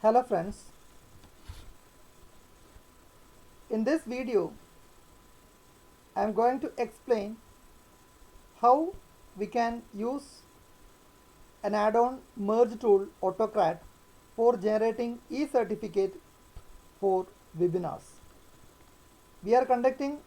Hello friends, in this video I am going to explain how we can use an add-on merge tool AutoCAD for generating e-certificate for webinars. We are conducting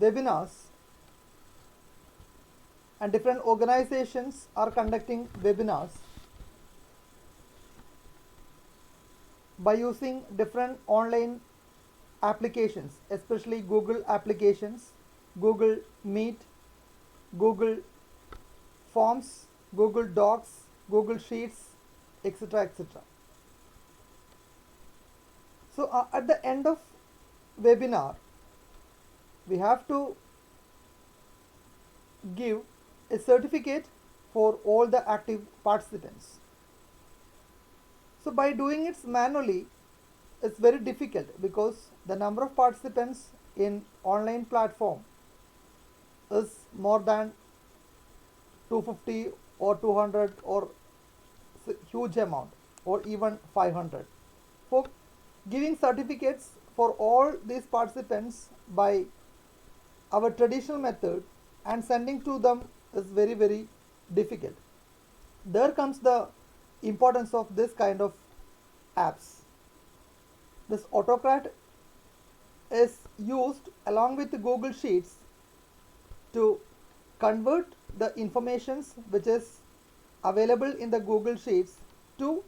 webinars and different organizations are conducting webinars by using different online applications, especially Google applications, Google Meet, Google Forms, Google Docs, Google Sheets, etc. etc. So at the end of webinar, we have to give a certificate for all the active participants. So by doing it manually, it's very difficult because the number of participants in online platform is more than 250 or 200 or huge amount or even 500. For giving certificates for all these participants by our traditional method and sending to them is very difficult. There comes the importance of this kind of apps. This AutoCAD is used along with Google Sheets to convert the informations which is available in the Google Sheets to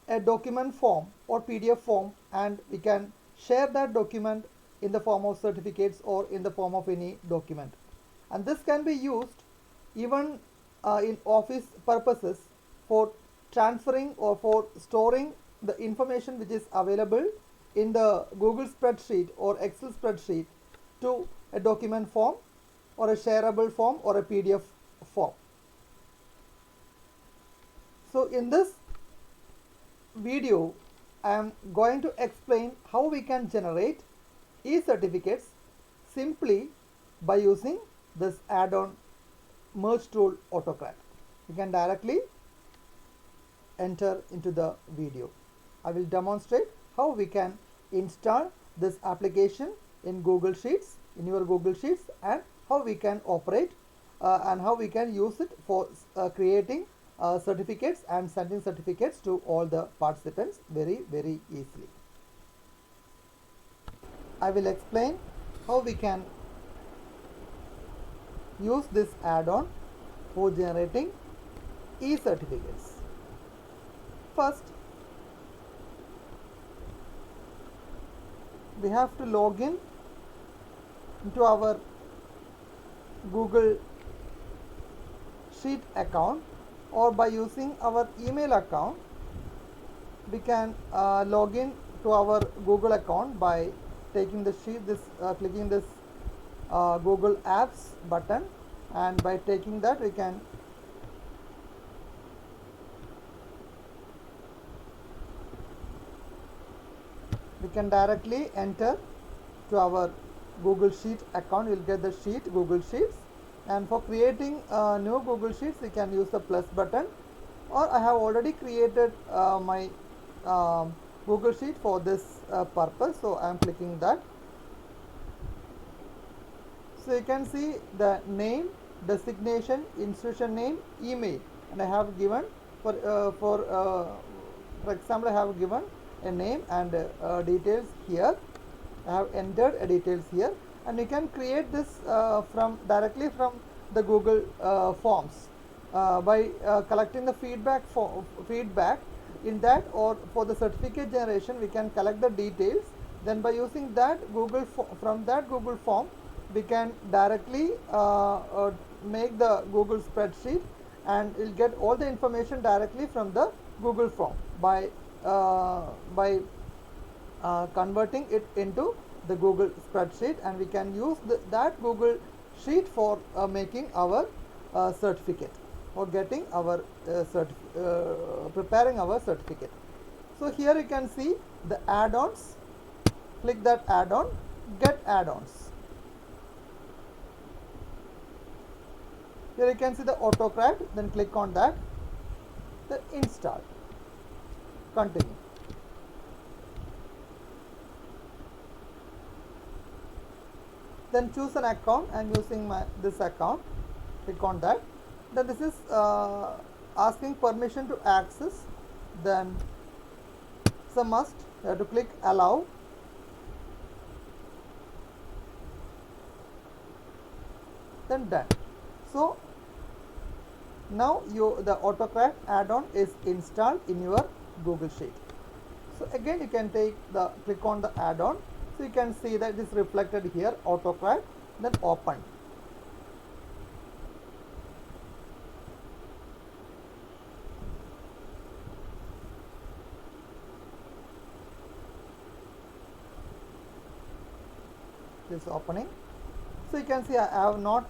a document form or PDF form, and we can share that document in the form of certificates or in the form of any document. And this can be used even in office purposes for transferring or for storing the information which is available in the Google spreadsheet or Excel spreadsheet to a document form or a shareable form or a PDF form. So in this video I am going to explain how we can generate e-certificates simply by using this add-on merge tool AutoCAD. You can directly enter into the video. I will demonstrate how we can install this application in Google Sheets, in your Google Sheets, and how we can operate and how we can use it for creating certificates and sending certificates to all the participants very easily. I will explain how we can use this add-on for generating e-certificates. First, we have to log in into our Google Sheet account, or by using our email account we can log in to our Google account by taking the sheet, clicking this Google Apps button, and by taking that we can directly enter to our Google Sheet account. You will get the sheet, Google Sheets, and for creating new Google Sheets we can use the plus button, or I have already created my Google Sheet for this purpose, so I am clicking that. So you can see the name, designation, institution name, email, and I have given for example I have given a name and details here. I have entered details here, and you can create this directly from the Google Forms by collecting the feedback in that, or for the certificate generation we can collect the details. Then by using that from that Google form we can directly make the Google spreadsheet, and we'll get all the information directly from the Google form by converting it into the Google spreadsheet, and we can use that Google sheet for making our certificate or getting our preparing our certificate. So here you can see the add-ons. Click that add-on, get add-ons. Here you can see the AutoCAD, then click on that, then install. continue. Then choose an account. I am using this account. Click on that. Then this is asking permission to access. Then it's a must. You have to click allow. Then done. So now the AutoCAD add-on is installed in your Google Sheet. So again you can click on the add-on. So you can see that it is reflected here, AutoCAD, then open. This opening. So you can see I have not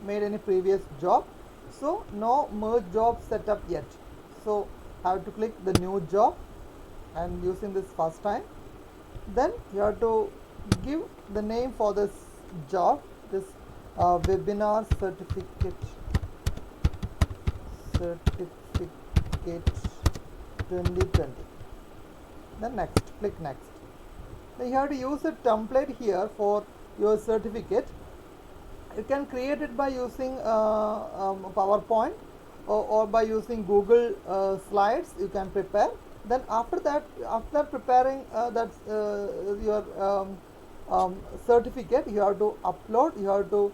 made any previous job, so no merge job setup yet. So I have to click the new job. I am using this first time. Then you have to give the name for this job, this webinar certificate 2020. Then next, click next. Then you have to use a template here for your certificate. You can create it by using PowerPoint or by using Google Slides. You can prepare. Then after preparing your certificate, you have to upload. You have to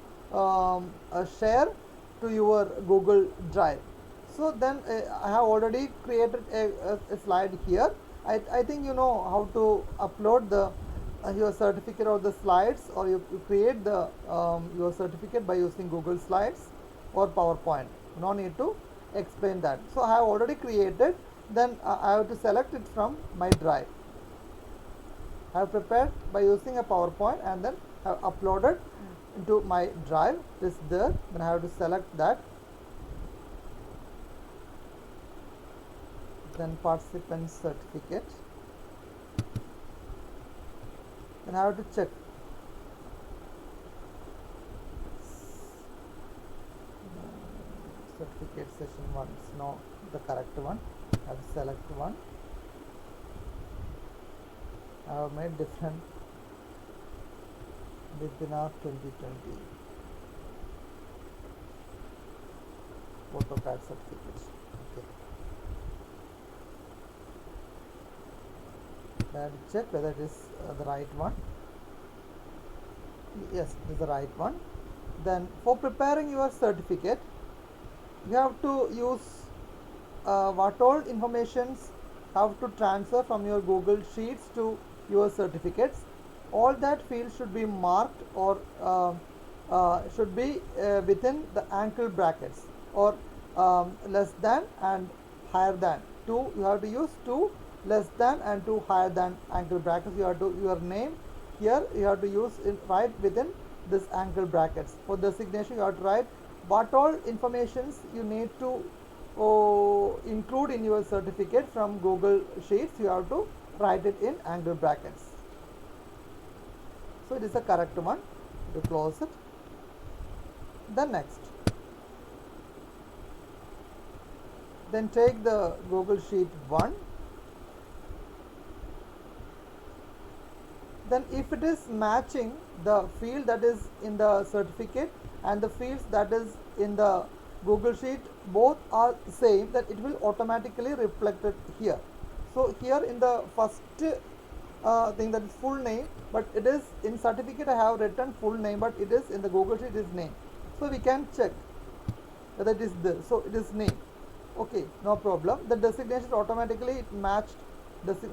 share to your Google Drive. So then I have already created a slide here. I think you know how to upload your certificate or the slides, or you create your certificate by using Google Slides or PowerPoint. No need to explain that. So I have already created. Then I have to select it from my drive. I have prepared by using a PowerPoint and then I have uploaded into my drive. It is there. Then I have to select that. Then participant certificate. Then I have to check. Certificate session 1 is not the correct one. I have to select one. I have made different webinar 2020 AutoCAD certificate. Okay. I have to check whether it is the right one. Yes, it is the right one. Then for preparing your certificate, you have to use what all informations have to transfer from your Google Sheets to your certificates. All that fields should be marked or should be within the angle brackets, or less than and higher than. You have to use 2 less than and 2 higher than angle brackets. You have to your name here. You have to use right within this angle brackets. For designation, you have to write what all informations you need to include in your certificate from Google Sheets. You have to write it in angle brackets. So it is the correct one. You close it. Then next. Then take the Google Sheet 1. Then if it is matching the field that is in the certificate and the fields that is in the Google Sheet, both are same, then it will automatically reflect it here. So here in the first thing, that is full name, but it is in certificate I have written full name, but it is in the Google Sheet is name. So we can check whether it is there. So it is name. Okay, no problem. The designation automatically it matched,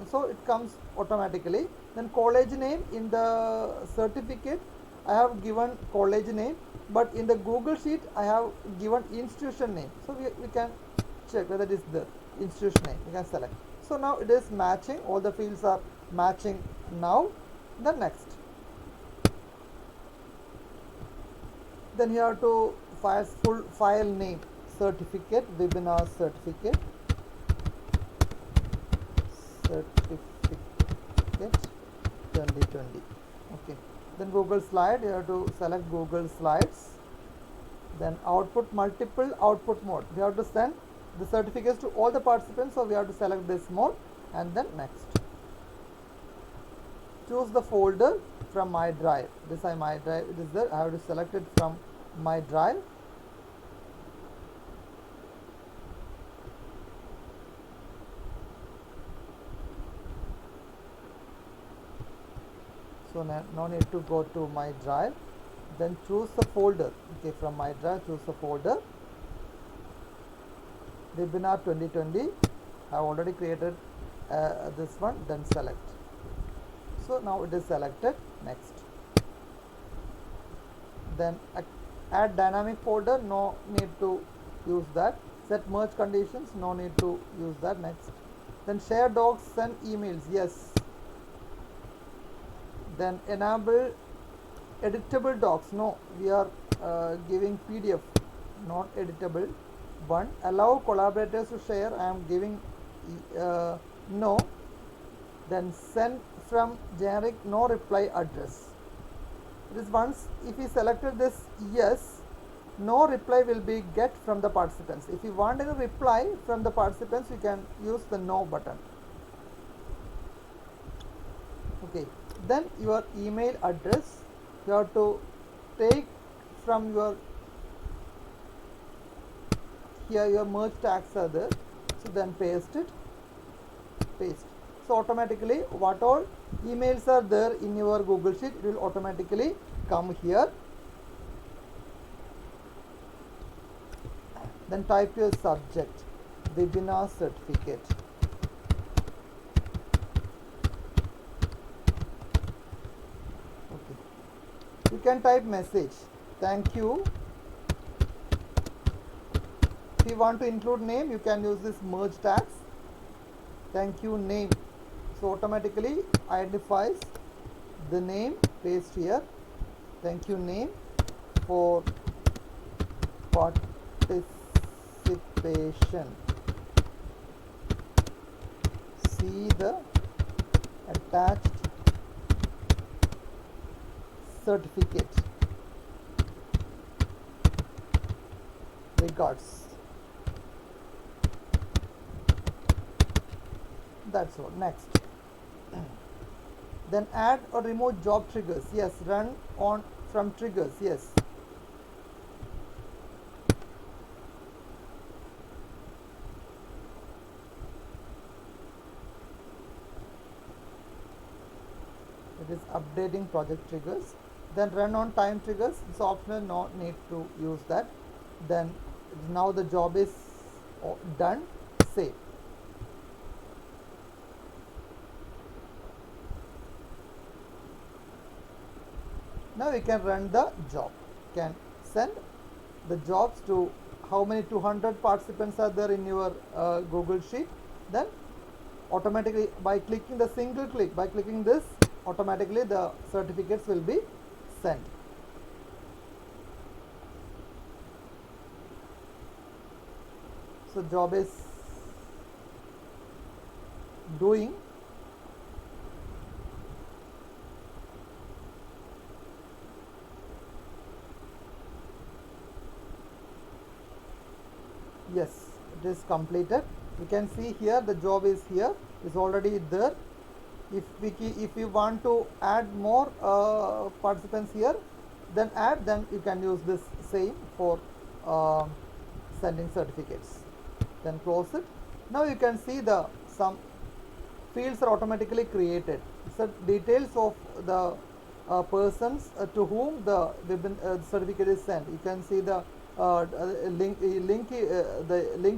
so it comes automatically. Then college name in the certificate I have given college name, but in the Google Sheet I have given institution name. So we can check whether it is the institution name. We can select. So now it is matching. All the fields are matching now. Then next. Then you have to full file name, certificate, webinar certificate 2020. Okay. Then Google Slide, you have to select Google Slides. Then output, multiple output mode. You have to send the certificates to all the participants, so we have to select this mode and then next. Choose the folder from my drive. This is my drive, it is there. I have to select it from my drive. So no need to go to my drive. Then choose the folder. Okay, from my drive, choose the folder. Webinar 2020. I have already created this one. Then select. So now it is selected. Next. Then add dynamic folder. No need to use that. Set merge conditions. No need to use that. Next. Then share docs, send emails. Yes. Then enable editable docs. No, we are giving PDF, not editable. One, allow collaborators to share. I am giving no. Then send from generic no reply address. It is once if we selected this yes, no reply will be get from the participants. If you want any reply from the participants, you can use the no button. Okay. Then your email address, you have to take from your, here your merge tags are there, so then paste it, paste. So automatically what all emails are there in your Google Sheet, it will automatically come here. Then type your subject, webinar certificate. You can type message, thank you. If you want to include name, you can use this merge tags, thank you name. So automatically identifies the name, paste here, thank you name for participation. See the attached certificate. Regards. That's all. Next. Then add or remove job triggers. Yes. Run on from triggers. Yes. It is updating project triggers. Then run on time triggers. It's optional, no need to use that. Then now the job is done. Save. Now we can run the job. Can send the jobs to how many 200 participants are there in your Google Sheet. Then automatically by clicking the single click, by clicking this, automatically the certificates will be sent. So job is doing. Yes, it is completed. You can see here the job is here, is already there. If you want to add more participants here, then add, then you can use this same for sending certificates. Then close it. Now you can see the some fields are automatically created. So details of the persons to whom the certificate is sent. You can see the link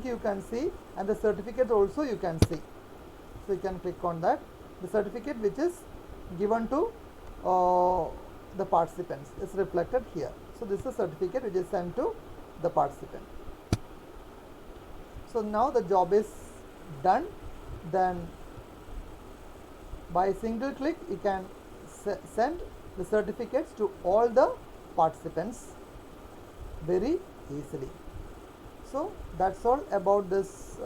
you can see, and the certificate also you can see. So you can click on that. The certificate which is given to the participants is reflected here. So this is a certificate which is sent to the participant. So now the job is done. Then by single click you can send the certificates to all the participants very easily. So that's all about this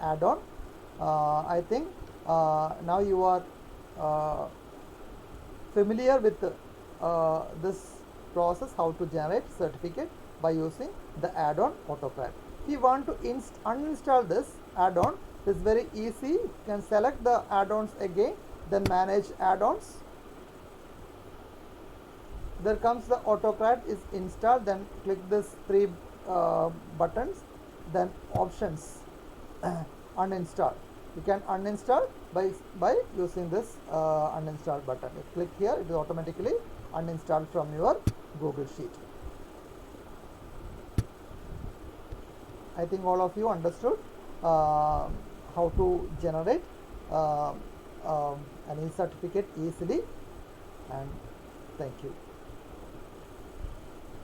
add-on. I think now you are familiar with this process, how to generate certificate by using the add-on AutoCAD. If you want to uninstall this add-on, it is very easy. You can select the add-ons again, then manage add-ons. There comes the AutoCAD is installed, then click this three buttons, then options, uninstall. You can uninstall by using this uninstall button. If you click here, it is automatically uninstalled from your Google Sheet. I think all of you understood how to generate an e-certificate easily, and thank you.